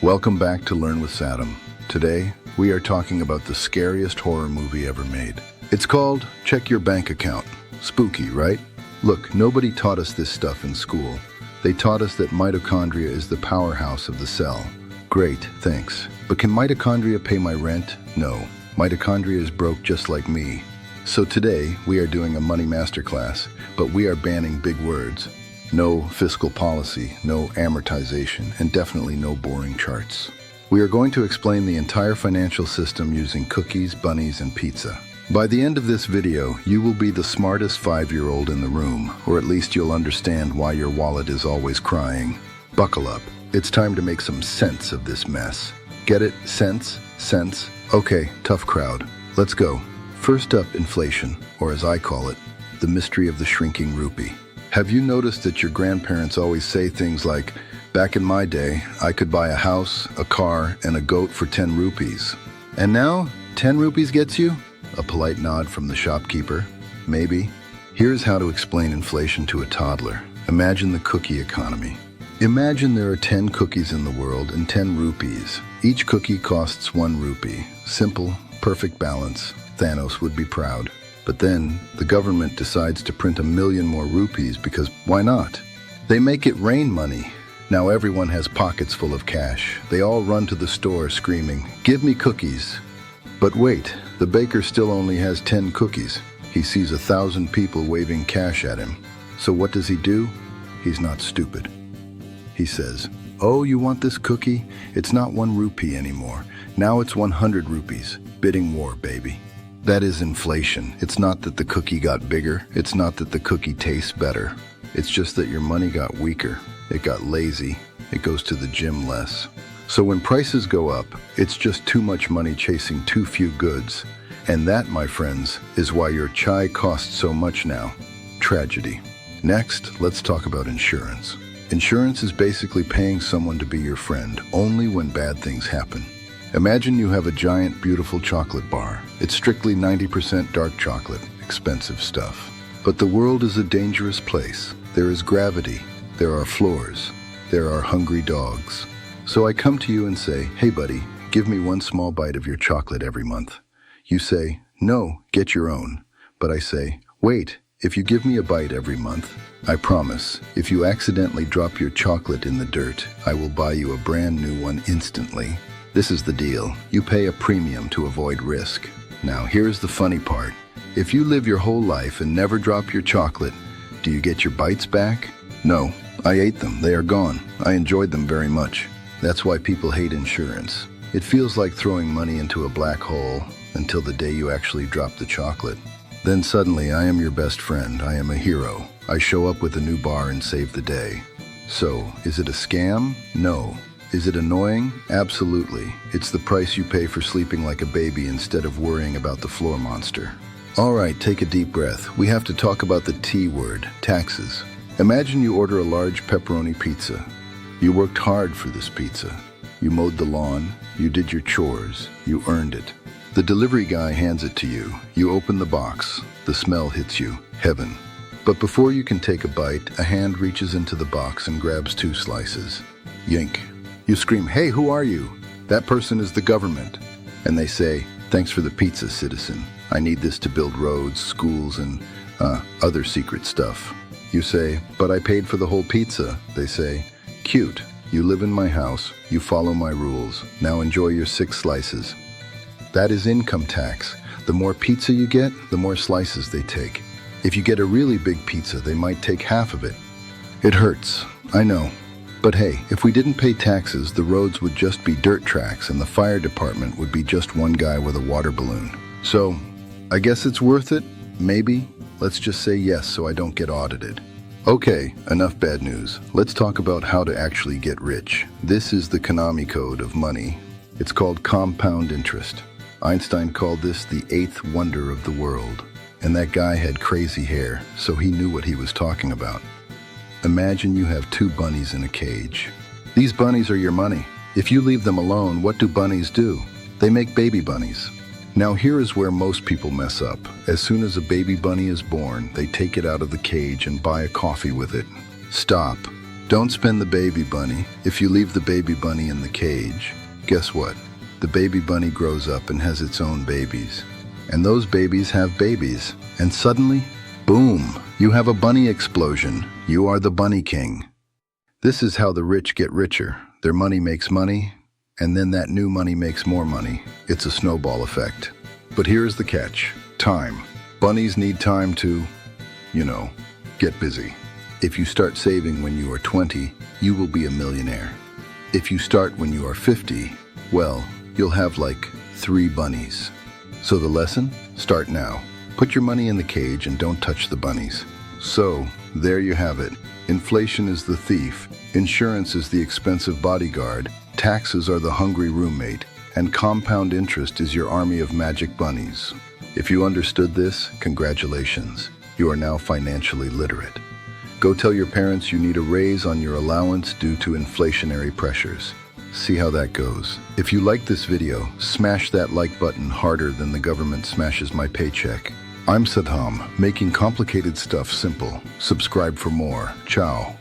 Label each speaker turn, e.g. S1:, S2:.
S1: Welcome back to Learn with Sadham. Today, we are talking about the scariest horror movie ever made. It's called Check Your Bank Account. Spooky, right? Look, nobody taught us this stuff in school. They taught us that mitochondria is the powerhouse of the cell. Great, thanks. But can mitochondria pay my rent? No. Mitochondria is broke just like me. So today, we are doing a money masterclass, but we are banning big words. No fiscal policy, no amortization, and definitely no boring charts. We are going to explain the entire financial system using cookies, bunnies, and pizza. By the end of this video, you will be the smartest 5-year-old in the room, or at least you'll understand why your wallet is always crying. Buckle up. It's time to make some sense of this mess. Get it? Sense? Sense? Okay, tough crowd. Let's go. First up, inflation, or as I call it, the mystery of the shrinking rupee. Have you noticed that your grandparents always say things like, back in my day, I could buy a house, a car, and a goat for 10 rupees. And now, 10 rupees gets you? A polite nod from the shopkeeper. Maybe. Here's how to explain inflation to a toddler. Imagine the cookie economy. Imagine there are 10 cookies in the world and 10 rupees. Each cookie costs 1 rupee. Simple, perfect balance. Thanos would be proud. But then, the government decides to print 1 million more rupees because why not? They make it rain money. Now everyone has pockets full of cash. They all run to the store screaming, "Give me cookies." But wait, the baker still only has 10 cookies. He sees 1,000 people waving cash at him. So what does he do? He's not stupid. He says, "Oh, you want this cookie? It's not 1 rupee anymore. Now it's 100 rupees. Bidding war, baby." That is inflation. It's not that the cookie got bigger. It's not that the cookie tastes better. It's just that your money got weaker. It got lazy. It goes to the gym less. So when prices go up, it's just too much money chasing too few goods. And that, my friends, is why your chai costs so much now. Tragedy. Next, let's talk about insurance. Insurance is basically paying someone to be your friend only when bad things happen. Imagine you have a giant, beautiful chocolate bar. It's strictly 90% dark chocolate, expensive stuff. But the world is a dangerous place. There is gravity. There are floors. There are hungry dogs. So I come to you and say, "Hey buddy, give me 1 small bite of your chocolate every month." You say, "No, get your own." But I say, "Wait, if you give me a bite every month, I promise, if you accidentally drop your chocolate in the dirt, I will buy you a brand new one instantly." This is the deal. You pay a premium to avoid risk. Now, here's the funny part. If you live your whole life and never drop your chocolate, do you get your bites back? No, I ate them. They are gone. I enjoyed them very much. That's why people hate insurance. It feels like throwing money into a black hole until the day you actually drop the chocolate. Then suddenly, I am your best friend. I am a hero. I show up with a new bar and save the day. So, is it a scam? No. Is it annoying? Absolutely. It's the price you pay for sleeping like a baby instead of worrying about the floor monster. All right, take a deep breath. We have to talk about the T word, taxes. Imagine you order a large pepperoni pizza. You worked hard for this pizza. You mowed the lawn. You did your chores. You earned it. The delivery guy hands it to you. You open the box. The smell hits you. Heaven. But before you can take a bite, a hand reaches into the box and grabs 2 slices. Yink. You scream, "Hey, who are you?" That person is the government. And they say, "Thanks for the pizza, citizen. I need this to build roads, schools, and other secret stuff." You say, "But I paid for the whole pizza." They say, "Cute. You live in my house. You follow my rules. Now enjoy your 6 slices." That is income tax. The more pizza you get, the more slices they take. If you get a really big pizza, they might take half of it. It hurts. I know. But hey, if we didn't pay taxes, the roads would just be dirt tracks and the fire department would be just one guy with a water balloon. So, I guess it's worth it? Maybe? Let's just say yes so I don't get audited. Okay, enough bad news. Let's talk about how to actually get rich. This is the Konami code of money. It's called compound interest. Einstein called this the 8th wonder of the world. And that guy had crazy hair, so he knew what he was talking about. Imagine you have 2 bunnies in a cage. These bunnies are your money. If you leave them alone, what do bunnies do? They make baby bunnies. Now here is where most people mess up. As soon as a baby bunny is born, they take it out of the cage and buy a coffee with it. Stop. Don't spend the baby bunny. If you leave the baby bunny in the cage, guess what? The baby bunny grows up and has its own babies. And those babies have babies. And suddenly, boom, you have a bunny explosion. You are the bunny king. This is how the rich get richer. Their money makes money, and then that new money makes more money. It's a snowball effect. But here's the catch. Time. Bunnies need time to, get busy. If you start saving when you are 20, you will be a millionaire. If you start when you are 50, well, you'll have like 3 bunnies. So the lesson? Start now. Put your money in the cage and don't touch the bunnies. So, there you have it. Inflation is the thief, insurance is the expensive bodyguard, taxes are the hungry roommate, and compound interest is your army of magic bunnies. If you understood this, congratulations. You are now financially literate. Go tell your parents you need a raise on your allowance due to inflationary pressures. See how that goes. If you like this video, smash that like button harder than the government smashes my paycheck. I'm Sadham, making complicated stuff simple. Subscribe for more. Ciao.